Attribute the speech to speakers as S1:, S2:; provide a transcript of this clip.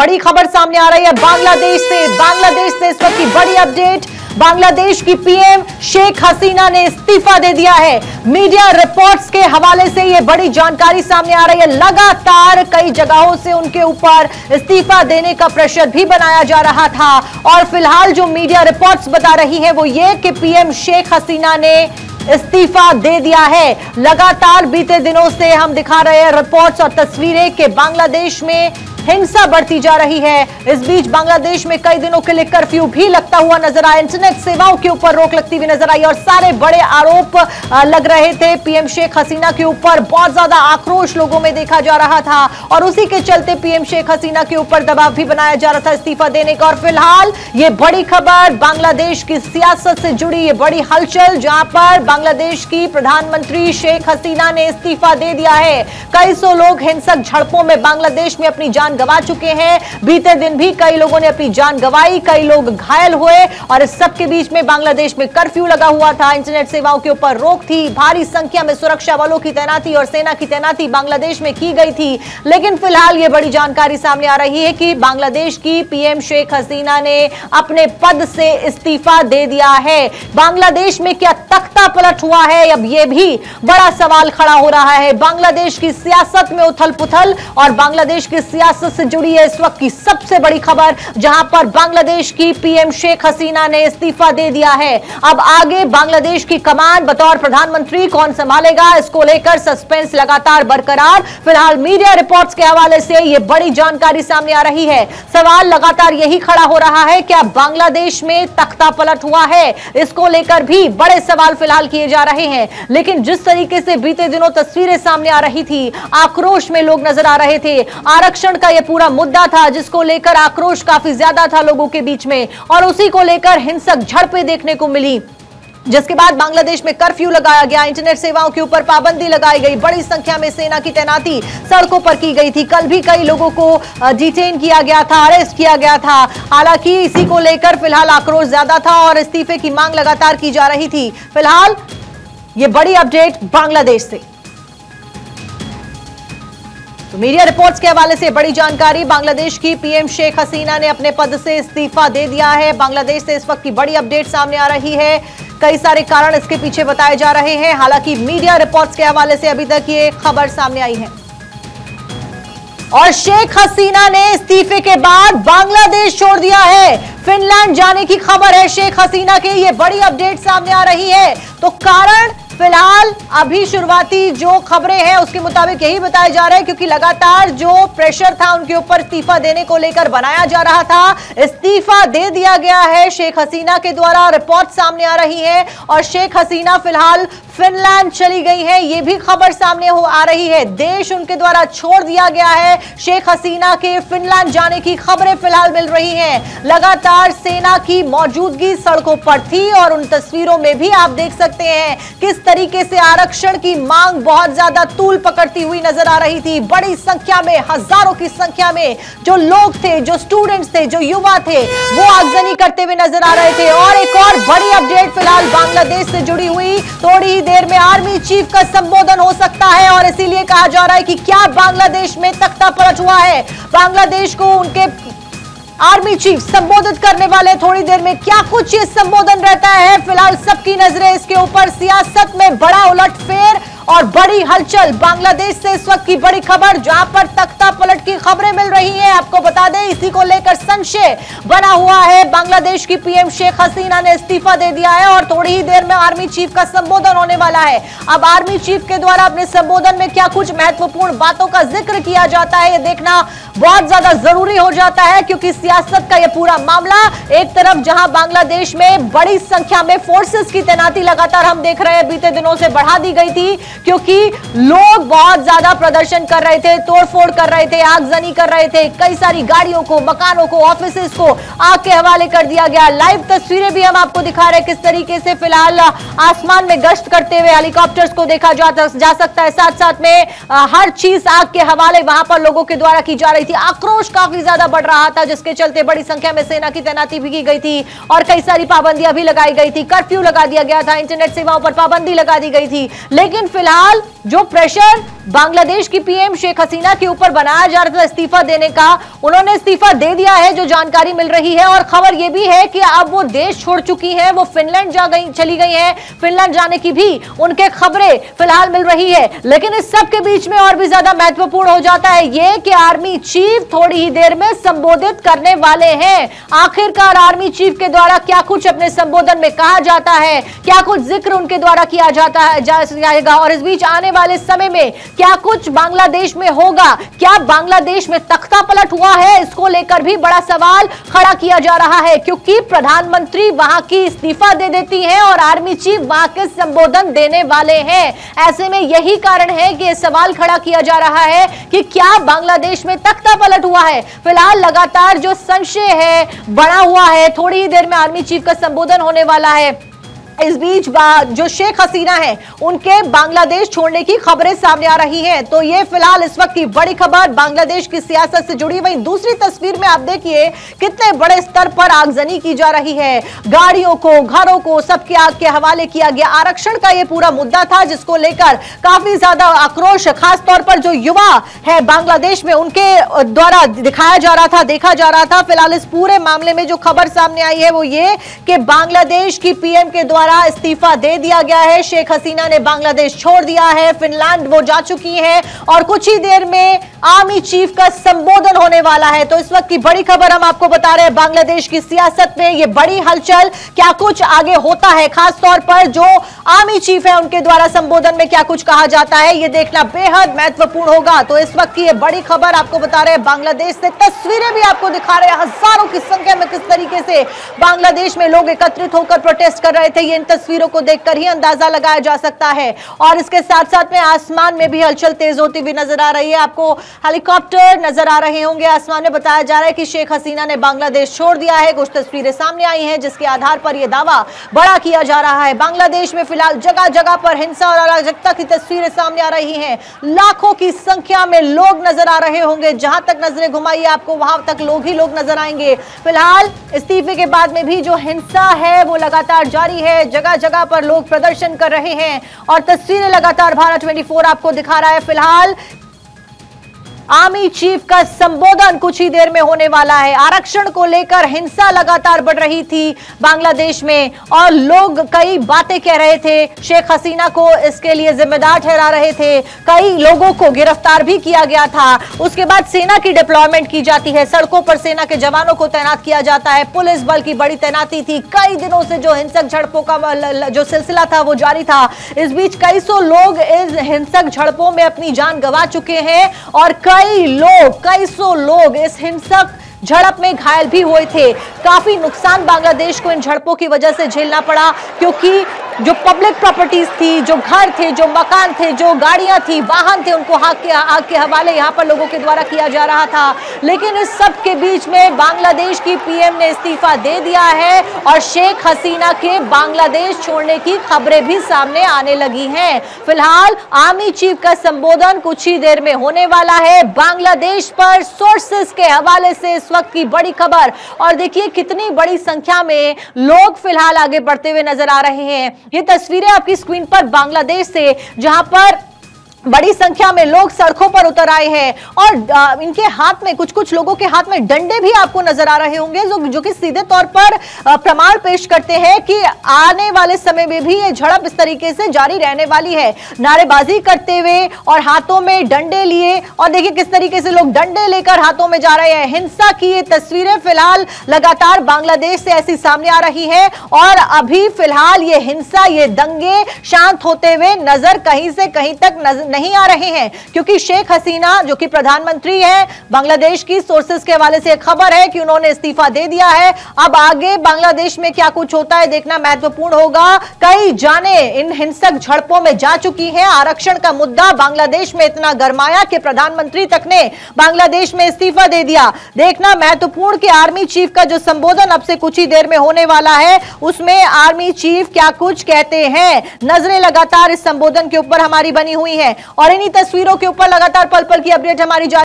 S1: बड़ी खबर सामने आ रही है बांग्लादेश से इस वक्त की बड़ी अपडेट। बांग्लादेश की पीएम शेख हसीना ने इस्तीफा दे दिया है। मीडिया रिपोर्ट्स के हवाले से यह बड़ी जानकारी सामने आ रही है। लगातार कई जगहों से उनके ऊपर इस्तीफा देने का प्रेशर भी बनाया जा रहा था और फिलहाल जो मीडिया रिपोर्ट्स बता रही है वो ये कि पीएम शेख हसीना ने इस्तीफा दे दिया है। लगातार बीते दिनों से हम दिखा रहे हैं रिपोर्ट्स और तस्वीरें कि बांग्लादेश में हिंसा बढ़ती जा रही है। इस बीच बांग्लादेश में कई दिनों के लिए कर्फ्यू भी लगता हुआ नजर आया, इंटरनेट सेवाओं के ऊपर रोक लगती हुई नजर आई और सारे बड़े आरोप लग रहे थे पीएम शेख हसीना के ऊपर। बहुत ज्यादा आक्रोश लोगों में देखा जा रहा था और उसी के चलते पीएम शेख हसीना के ऊपर दबाव भी बनाया जा रहा था इस्तीफा देने का। और फिलहाल ये बड़ी खबर बांग्लादेश की सियासत से जुड़ी, ये बड़ी हलचल जहां पर बांग्लादेश की प्रधानमंत्री शेख हसीना ने इस्तीफा दे दिया है। कई सौ लोग हिंसक झड़पों में बांग्लादेश में अपनी जान गंवा चुके हैं। बीते दिन भी कई लोगों ने अपनी जान गंवाई, कई लोग घायल हुए और इस सब के बीच में बांग्लादेश में कर्फ्यू लगा हुआ था, इंटरनेट सेवाओं के ऊपर रोक थी, भारी संख्या में सुरक्षा बलों की तैनाती और सेना की तैनाती बांग्लादेश में की गई थी। लेकिन फिलहाल यह बड़ी जानकारी सामने आ रही है कि बांग्लादेश की पीएम शेख हसीना ने अपने पद से इस्तीफा दे दिया है। बांग्लादेश में क्या तख्ता पलट हुआ है, अब यह भी बड़ा सवाल खड़ा हो रहा है। बांग्लादेश की सियासत में उथल पुथल और बांग्लादेश की सियासत से जुड़ी है इस वक्त की सबसे बड़ी खबर, जहां पर बांग्लादेश की पीएम शेख हसीना ने इस्तीफा दे दिया है। अब आगे बांग्लादेश की कमान बतौर प्रधानमंत्री कौन संभालेगा, इसको लेकर सस्पेंस लगातार बरकरार। फिलहाल मीडिया रिपोर्ट्स के हवाले से यह बड़ी जानकारी सामने आ रही है। सवाल लगातार यही खड़ा हो रहा है, क्या बांग्लादेश में तख्ता पलट हुआ है? इसको लेकर भी बड़े सवाल फिलहाल किए जा रहे हैं। लेकिन जिस तरीके से बीते दिनों तस्वीरें सामने आ रही थी, आक्रोश में लोग नजर आ रहे थे, आरक्षण का यह पूरा मुद्दा था जिसको लेकर आक्रोश काफी ज्यादा था लोगों के बीच में और उसी को लेकर हिंसक झड़पें देखने को मिली, जिसके बाद बांग्लादेश में कर्फ्यू लगाया गया, इंटरनेट सेवाओं के ऊपर पाबंदी लगाई गई, बड़ी संख्या में सेना की तैनाती सड़कों पर की गई थी। कल भी कई लोगों को डिटेन किया गया था, अरेस्ट किया गया था। हालांकि इसी को लेकर फिलहाल आक्रोश ज्यादा था और इस्तीफे की मांग लगातार की जा रही थी। फिलहाल ये बड़ी अपडेट बांग्लादेश से। तो मीडिया रिपोर्ट्स के हवाले से बड़ी जानकारी, बांग्लादेश की पीएम शेख हसीना ने अपने पद से इस्तीफा दे दिया है। बांग्लादेश से इस वक्त की बड़ी अपडेट सामने आ रही है। कई सारे कारण इसके पीछे बताए जा रहे हैं। हालांकि मीडिया रिपोर्ट्स के हवाले से अभी तक ये खबर सामने आई है। और शेख हसीना ने इस्तीफे के बाद बांग्लादेश छोड़ दिया है, फिनलैंड जाने की खबर है शेख हसीना की। ये बड़ी अपडेट सामने आ रही है। तो कारण फिलहाल अभी शुरुआती जो खबरें हैं उसके मुताबिक यही बताया जा रहा है, क्योंकि लगातार जो प्रेशर था उनके ऊपर इस्तीफा देने को लेकर बनाया जा रहा था, इस्तीफा दे दिया गया है शेख हसीना के द्वारा। रिपोर्ट सामने आ रही है और शेख हसीना फिलहाल फिनलैंड चली गई है, ये भी खबर सामने आ रही है। देश उनके द्वारा छोड़ दिया गया है। शेख हसीना के फिनलैंड जाने की खबरें फिलहाल मिल रही हैं। लगातार सेना की मौजूदगी सड़कों पर थी और उन तस्वीरों में भी आप देख सकते हैं किस तरीके से आरक्षण की मांग बहुत ज्यादा तूल पकड़ती हुई नजर आ रही थी। बड़ी संख्या में, हजारों की संख्या में जो लोग थे, जो स्टूडेंट्स थे, जो युवा थे, वो आगजनी करते हुए नजर आ रहे थे। और एक और बड़ी अपडेट फिलहाल बांग्लादेश से जुड़ी हुई, थोड़ी ही देर में आर्मी चीफ का संबोधन हो सकता है और इसीलिए कहा जा रहा है कि क्या बांग्लादेश में तख्ता पलट हुआ है। बांग्लादेश को उनके आर्मी चीफ संबोधित करने वाले थोड़ी देर में, क्या कुछ ये संबोधन रहता है, फिलहाल सबकी नजरें इसके ऊपर। सियासत में बड़ा उलटफेर और बड़ी हलचल। बांग्लादेश से इस वक्त की बड़ी खबर, जहां पर तख्ता पलट की खबरें मिल रही हैं। आपको बता दें, इसी को लेकर संशय बना हुआ है। बांग्लादेश की पीएम शेख हसीना ने इस्तीफा दे दिया है और थोड़ी ही देर में आर्मी चीफ का संबोधन होने वाला है। अब आर्मी चीफ के द्वारा अपने संबोधन में क्या कुछ महत्वपूर्ण बातों का जिक्र किया जाता है, यह देखना बहुत ज्यादा जरूरी हो जाता है, क्योंकि सियासत का यह पूरा मामला एक तरफ जहां बांग्लादेश में बड़ी संख्या में फोर्सेस की तैनाती लगातार हम देख रहे हैं बीते दिनों से बढ़ा दी गई थी, क्योंकि लोग बहुत ज्यादा प्रदर्शन कर रहे थे, तोड़फोड़ कर रहे थे, आगजनी कर रहे थे। कई सारी गाड़ियों को, मकानों को, ऑफिसेस को आग के हवाले कर दिया गया। लाइव तस्वीरें भी हम आपको दिखा रहे हैं किस तरीके से फिलहाल आसमान में गश्त करते हुए हेलीकॉप्टर्स को देखा जा सकता है। साथ साथ में हर चीज आग के हवाले वहां पर लोगों के द्वारा की जा रही थी। आक्रोश काफी ज्यादा बढ़ रहा था, जिसके चलते बड़ी संख्या में सेना की तैनाती भी की गई थी और कई सारी पाबंदियां भी लगाई गई थी। कर्फ्यू लगा दिया गया था, इंटरनेट सेवाओं पर पाबंदी लगा दी गई थी। लेकिन फिलहाल जो प्रेशर बांग्लादेश की पीएम शेख हसीना के ऊपर बनाया जा रहा था इस्तीफा देने का, उन्होंने इस्तीफा दे दिया है, जो जानकारी मिल रही है। और खबर यह भी है कि अब वो देश छोड़ चुकी हैं, वो फिनलैंड चली गई हैं। फिनलैंड जाने की भी उनके खबरें फिलहाल मिल रही है। लेकिन इस सब के बीच में और भी ज्यादा महत्वपूर्ण हो जाता है ये कि आर्मी चीफ थोड़ी ही देर में संबोधित करने वाले हैं। आखिरकार आर्मी चीफ के द्वारा क्या कुछ अपने संबोधन में कहा जाता है, क्या कुछ जिक्र उनके द्वारा किया जाएगा, और इस बीच आने वाले समय में क्या कुछ बांग्लादेश में होगा, क्या बांग्लादेश में तख्ता पलट हुआ है, इसको लेकर भी बड़ा सवाल खड़ा किया जा रहा है। क्योंकि प्रधानमंत्री वहां की इस्तीफा दे देती हैं और आर्मी चीफ वहां के संबोधन देने वाले हैं। ऐसे में यही कारण है कि सवाल खड़ा किया जा रहा है कि क्या बांग्लादेश में तख्ता पलट हुआ है। फिलहाल लगातार जो संशय है बढ़ा हुआ है, थोड़ी ही देर में आर्मी चीफ का संबोधन होने वाला है। इस बीच जो शेख हसीना है उनके बांग्लादेश छोड़ने की खबरें सामने आ रही हैं। तो ये फिलहाल इस वक्त की बड़ी खबर बांग्लादेश की सियासत से जुड़ी। वहीं दूसरी तस्वीर में आप देखिए कितने बड़े स्तर पर आगजनी की जा रही है। गाड़ियों को, घरों को सबके आग के हवाले किया गया। आरक्षण का ये पूरा मुद्दा था जिसको लेकर काफी ज्यादा आक्रोश खासतौर पर जो युवा है बांग्लादेश में उनके द्वारा दिखाया जा रहा था, देखा जा रहा था। फिलहाल इस पूरे मामले में जो खबर सामने आई है वो ये कि बांग्लादेश की पीएम के द्वारा इस्तीफा दे दिया गया है। शेख हसीना ने बांग्लादेश छोड़ दिया है, फिनलैंड वो जा चुकी हैं और कुछ ही देर में आर्मी चीफ का संबोधन होने वाला है। तो इस वक्त की बड़ी खबर हम आपको बता रहे हैं, बांग्लादेश की सियासत में ये बड़ी हलचल, क्या कुछ आगे होता है, खासतौर पर जो आर्मी चीफ है उनके द्वारा संबोधन में क्या कुछ कहा जाता है, ये देखना बेहद महत्वपूर्ण होगा। तो इस वक्त की ये बड़ी खबर आपको बता रहे हैं बांग्लादेश से, तस्वीरें भी आपको दिखा रहे हैं हजारों की संख्या में किस तरीके से बांग्लादेश में लोग एकत्रित होकर प्रोटेस्ट कर रहे थे। इन तस्वीरों को देखकर ही अंदाजा लगाया जा सकता है। और इसके साथ साथ में आसमान में भी हलचल तेज होती हुई नजर आ रही है। आपको हेलीकॉप्टर नजर आ रहे होंगे आसमान में। बताया जा रहा है कि शेख हसीना ने बांग्लादेश छोड़ दिया है। कुछ तस्वीरें सामने आई हैं जिसके आधार पर यह दावा बड़ा किया जा रहा है। बांग्लादेश में फिलहाल जगह जगह पर हिंसा और अराजकता की तस्वीरें सामने आ रही हैं। लाखों की संख्या में लोग नजर आ रहे होंगे। जहां तक नजरें घुमाइए आपको वहां तक लोग ही लोग नजर आएंगे। फिलहाल इस्तीफे के बाद में भी जो हिंसा है वो लगातार जारी है। जगह जगह पर लोग प्रदर्शन कर रहे हैं और तस्वीरें लगातार भारत 24 आपको दिखा रहा है। फिलहाल आर्मी चीफ का संबोधन कुछ ही देर में होने वाला है। आरक्षण को लेकर हिंसा लगातार बढ़ रही थी बांग्लादेश में और लोग कई बातें कह रहे थे, शेख हसीना को इसके लिए जिम्मेदार ठहरा रहे थे। कई लोगों को गिरफ्तार भी किया गया था। उसके बाद सेना की डिप्लॉयमेंट की जाती है, सड़कों पर सेना के जवानों को तैनात किया जाता है। पुलिस बल की बड़ी तैनाती थी। कई दिनों से जो हिंसक झड़पों का जो सिलसिला था वो जारी था। इस बीच कई सौ लोग इस हिंसक झड़पों में अपनी जान गंवा चुके हैं और कई सौ लोग इस हिंसक झड़प में घायल भी हुए थे। काफी नुकसान बांग्लादेश को इन झड़पों की वजह से झेलना पड़ा, क्योंकि जो पब्लिक प्रॉपर्टीज थी, जो घर थे, जो मकान थे, जो गाड़ियां थी, वाहन थे, उनको आग के हवाले यहां पर लोगों के द्वारा किया जा रहा था। लेकिन इस सब के बीच में बांग्लादेश की पीएम ने इस्तीफा दे दिया है और शेख हसीना के बांग्लादेश छोड़ने की खबरें भी सामने आने लगी हैं। फिलहाल आर्मी चीफ का संबोधन कुछ ही देर में होने वाला है। बांग्लादेश पर सोर्सेस के हवाले से इस वक्त की बड़ी खबर, और देखिए कितनी बड़ी संख्या में लोग फिलहाल आगे बढ़ते हुए नजर आ रहे हैं। ये तस्वीरें आपकी स्क्रीन पर बांग्लादेश से, जहां पर बड़ी संख्या में लोग सड़कों पर उतर आए हैं और इनके हाथ में कुछ लोगों के हाथ में डंडे भी आपको नजर आ रहे होंगे जो कि सीधे तौर पर प्रमाण पेश करते हैं कि आने वाले समय में भी ये झड़प इस तरीके से जारी रहने वाली है। नारेबाजी करते हुए और हाथों में डंडे लिए, और देखिए किस तरीके से लोग डंडे लेकर हाथों में जा रहे हैं। हिंसा की ये तस्वीरें फिलहाल लगातार बांग्लादेश से ऐसी सामने आ रही है और अभी फिलहाल ये हिंसा, ये दंगे शांत होते हुए नजर कहीं से कहीं तक नहीं आ रहे हैं, क्योंकि शेख हसीना जो कि प्रधानमंत्री है बांग्लादेश की, सोर्सेस के हवाले से खबर है कि उन्होंने इस्तीफा दे दिया है। अब आगे बांग्लादेश में क्या कुछ होता है देखना महत्वपूर्ण होगा। कई जाने इन हिंसक झड़पों में जा चुकी हैं। आरक्षण का मुद्दा बांग्लादेश में इतना गरमाया कि प्रधानमंत्री तक ने बांग्लादेश में इस्तीफा दे दिया। देखना महत्वपूर्ण कि आर्मी चीफ का जो संबोधन अब से कुछ ही देर में होने वाला है उसमें आर्मी चीफ क्या कुछ कहते हैं। नजरें लगातार इस संबोधन के ऊपर हमारी बनी हुई है और इन्हीं तस्वीरों के ऊपर लगातार पल पल की अपडेट हमारी